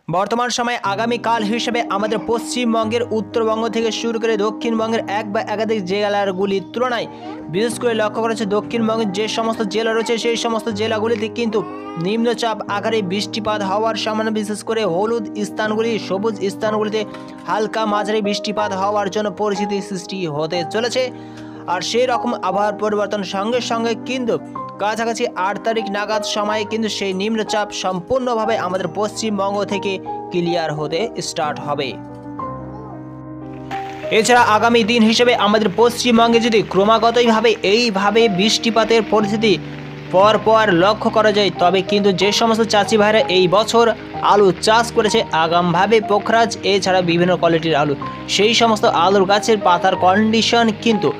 বর্তমান সময়ে আগামীকাল হিসেবে আমাদের পশ্চিমবঙ্গের উত্তরবঙ্গ থেকে শুরু করে দক্ষিণবঙ্গের এক বা একাধিক জেলাগুলির তুলনায় বিশেষ করে লক্ষ্য করা যাচ্ছে দক্ষিণবঙ্গের যে সমস্ত জেলা রয়েছে সেই সমস্ত জেলাগুলিতে কিন্তু নিম্নচাপ আকারে বৃষ্টিপাত হওয়ার সম্ভাবনা, বিশেষ করে হলুদ স্থানগুলি, সবুজ স্থানগুলিতে হালকা মাঝারি বৃষ্টিপাত হওয়ার জন্য পরিস্থিতি সৃষ্টি হতে চলেছে। আর সেই রকম আবহাওয়ার পরিবর্তন সঙ্গে সঙ্গে কিন্তু কাছাকাছি 8 তারিখ নাগাদ সময়ে কিন্তু সেই নিম্নচাপ সম্পূর্ণভাবে আমাদের পশ্চিমবঙ্গ থেকে ক্লিয়ার হতে স্টার্ট হবে। এছাড়া আগামী দিন হিসেবে আমাদের পশ্চিমবঙ্গে যদি ক্রমাগতভাবে এইভাবে বৃষ্টিপাতের পরিস্থিতি পরপর লক্ষ্য করা যায়, তবে কিন্তু যে সমস্ত চাষি ভাইরা এই বছর আলু চাষ করেছে আগামভাবে পোখরাজ এছাড়া বিভিন্ন কোয়ালিটির আলু, সেই সমস্ত আলুর গাছের পাতার কন্ডিশন কিন্তু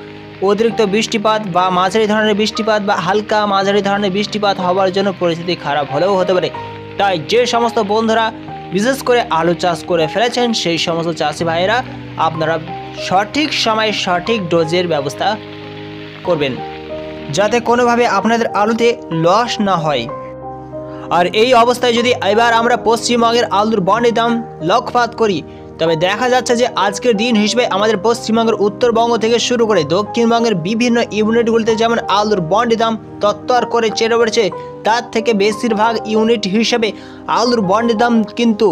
অতিরিক্ত বৃষ্টিপাত বা মাঝারি ধরনের বৃষ্টিপাত বা হালকা মাঝারি ধরনের বৃষ্টিপাত হওয়ার জন্য পরিস্থিতি খারাপ হলেও হতে পারে। তাই যে সমস্ত বন্ধুরা বিশেষ করে আলু চাষ করে ফেলেছেন সেই সমস্ত চাষি ভাইয়েরা আপনারা সঠিক সময়ে সঠিক ডোজের ব্যবস্থা করবেন, যাতে কোনোভাবে আপনাদের আলুতে লস না হয়। আর এই অবস্থায় যদি এবার আমরা পশ্চিমবঙ্গের আলুর বন্ডের দাম লক্ষ্যপাত করি, তবে দেখা যাচ্ছে যে আজকের দিন হিসেবে আমাদের পশ্চিমবঙ্গের উত্তরবঙ্গ থেকে শুরু করে দক্ষিণবঙ্গের বিভিন্ন ইউনিটগুলিতে যেমন আলুর বন্ডের দাম তত্তর করে চেড়ে পড়েছে, তার থেকে বেশিরভাগ ইউনিট হিসেবে আলুর বন্ডের দাম কিন্তু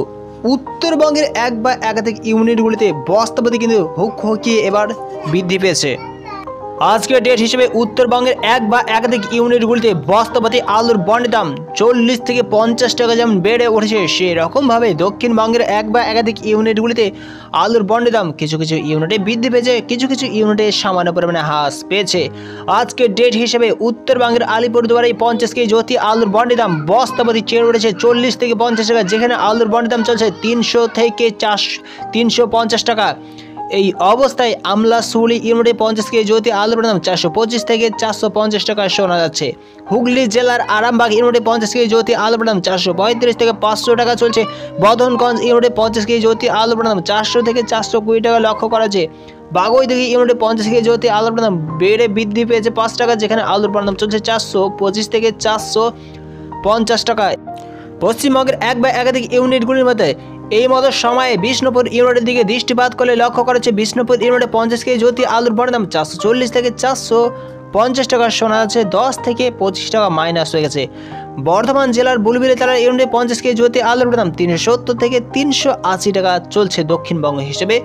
উত্তরবঙ্গের এক বা একাধিক ইউনিটগুলিতে বস্তাপতি কিন্তু হুকিয়ে এবার বৃদ্ধি পেয়েছে। আজকের ডেট হিসেবে উত্তরবঙ্গের এক বা একাধিক ইউনিটগুলিতে বস্তাপতি আলুর বন্ডের দাম 40 থেকে 50 টাকা যেমন বেড়ে উঠেছে, সেরকমভাবে দক্ষিণবঙ্গের এক বা একাধিক ইউনিটগুলিতে আলুর বন্ডের দাম কিছু কিছু ইউনিটে বৃদ্ধি পেয়েছে, কিছু কিছু ইউনিটে সামান্য পরিমাণে হ্রাস পেয়েছে। আজকের ডেট হিসেবে উত্তরবঙ্গের আলিপুরদুয়ারে 50 কেজি জ্যোতি আলুর বন্ডের দাম বস্তাপতি চেড়ে উঠেছে 40 থেকে 50 টাকা, যেখানে আলুর বন্ডের দাম চলছে 300 থেকে 350 টাকা। এই অবস্থায় আমলাশুলি ইউনিটে 50 কেজি জ্যোতি আলুর দাম 425 থেকে 450 টাকা শোনা যাচ্ছে। হুগলি জেলার আরামবাগ ইউনিটে 50 কেজি জ্যোতি আলুর দাম 435 থেকে 500 টাকা চলছে। বদনগঞ্জ ইউনিটে 50 কেজি জ্যোতি আলুর দাম 400 থেকে 420 টাকা লক্ষ্য করা যায়। বাগুইদিঘি ইউনিটে 50 কেজি জ্যোতি আলুর দাম বৃদ্ধি পেয়েছে 5 টাকা, যেখানে আলুর দাম চলছে 425 থেকে 450 টাকা। পশ্চিমবঙ্গের এক বা একাধিক ইউনিটগুলির মধ্যে এই মতো সময়ে বিষ্ণুপুর ইউনিটের দিকে দৃষ্টিপাত করলে লক্ষ্য করা যাচ্ছে বিষ্ণুপুর ইউনিটে 50 কেজি জ্যোতি আলুর বন্ডের দাম 440 থেকে 450 টাকা শোনা যাচ্ছে, 10 থেকে 25 টাকা মাইনাস হয়ে গেছে। বর্ধমান জেলার বুলবিলি তালার ইউনিটে 50 কেজি জ্যোতি আলুর দাম 370 থেকে 380 টাকা চলছে দক্ষিণবঙ্গ হিসেবে।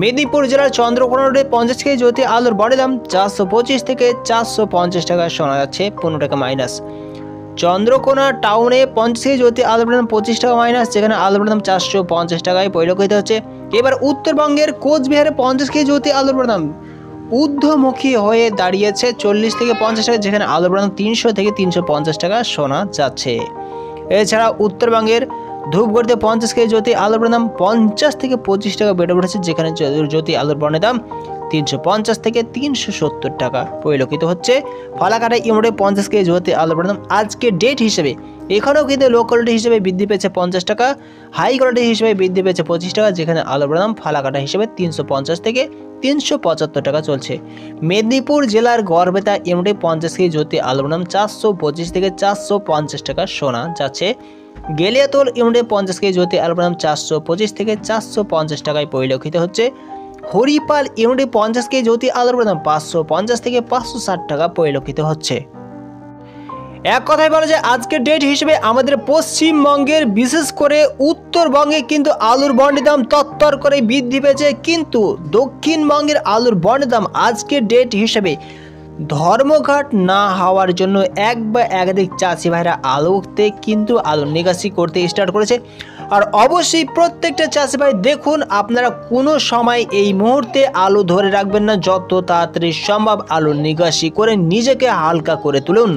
মেদিনীপুর জেলার চন্দ্রকোনা রোডে 50 কেজি জ্যোতি আলুর বন্ডের দাম 425 থেকে 450 টাকা শোনা যাচ্ছে, 15 টাকা মাইনাস। চন্দ্রকোনা টাউনে 50 কেজি জ্যোতি আলুর দাম 25 টাকা মাইনাস, যেখানে আলুর দাম 450 টাকায় পরিলক্ষিত হচ্ছে। এবার উত্তরবঙ্গের কোচবিহারে 50 কেজি জ্যোতি আলুর দাম ঊর্ধ্বমুখী হয়ে দাঁড়িয়েছে 40 থেকে 50 টাকা, যেখানে আলুর দাম 300 থেকে 350 টাকা শোনা যাচ্ছে। এছাড়া উত্তরবঙ্গের ধূপগড়িতে 50 কেজি জ্যোতি আলুর দাম 50 থেকে 25 টাকা বেড়ে উঠেছে, যেখানে জ্যোতি আলুর বন্ডের দাম 350 থেকে 370 টাকা পরিলক্ষিত হচ্ছে। ফালাকাটা ইউনিটে 50 কেজি জ্যোতি আলুর দাম আজকে ডেট হিসেবে এখানেও কিন্তু লো কোয়ালিটি হিসেবে বৃদ্ধি পেয়েছে 50 টাকা, হাই কোয়ালিটি হিসেবে বৃদ্ধি পেয়েছে 25 টাকা, যেখানে আলুর দাম ফালাকাটা হিসেবে 350 থেকে 375 টাকা চলছে। মেদিনীপুর জেলার গড়বেতা ইউনিটে 50 কেজি জ্যোতি আলুর দাম 425 থেকে 450 টাকা শোনা যাচ্ছে। গেলিয়াতল ইউনিটে 50 কেজি জ্যোতি আলুর দাম 425 থেকে 450 টাকায় পরিলক্ষিত হচ্ছে। হরিপাল ইউনিটে 50 কেজি জ্যোতি আলুর দাম 550 থেকে 560 টাকা পরিলক্ষিত হচ্ছে। এক কথায় বলা যায় আজকের ডেট হিসেবে আমাদের পশ্চিমবঙ্গের বিশেষ করে উত্তরবঙ্গে কিন্তু আলুর বন্ডের দাম তত্তর করে বৃদ্ধি পেয়েছে, কিন্তু দক্ষিণবঙ্গের আলুর বন্ডের দাম আজকের ডেট হিসেবে ধর্মঘট না হওয়ার জন্য এক বা একাধিক চাষি ভাইরা আলুতে কিন্তু আলু নিকাশি করতে স্টার্ট করেছে। আর অবশ্যই প্রত্যেকটা চাষি ভাই দেখুন, আপনারা কোনো সময় এই মুহূর্তে আলু ধরে রাখবেন না, যত তাড়াতাড়ি সম্ভব আলু নিকাশি করে নিজেকে হালকা করে তুলুন।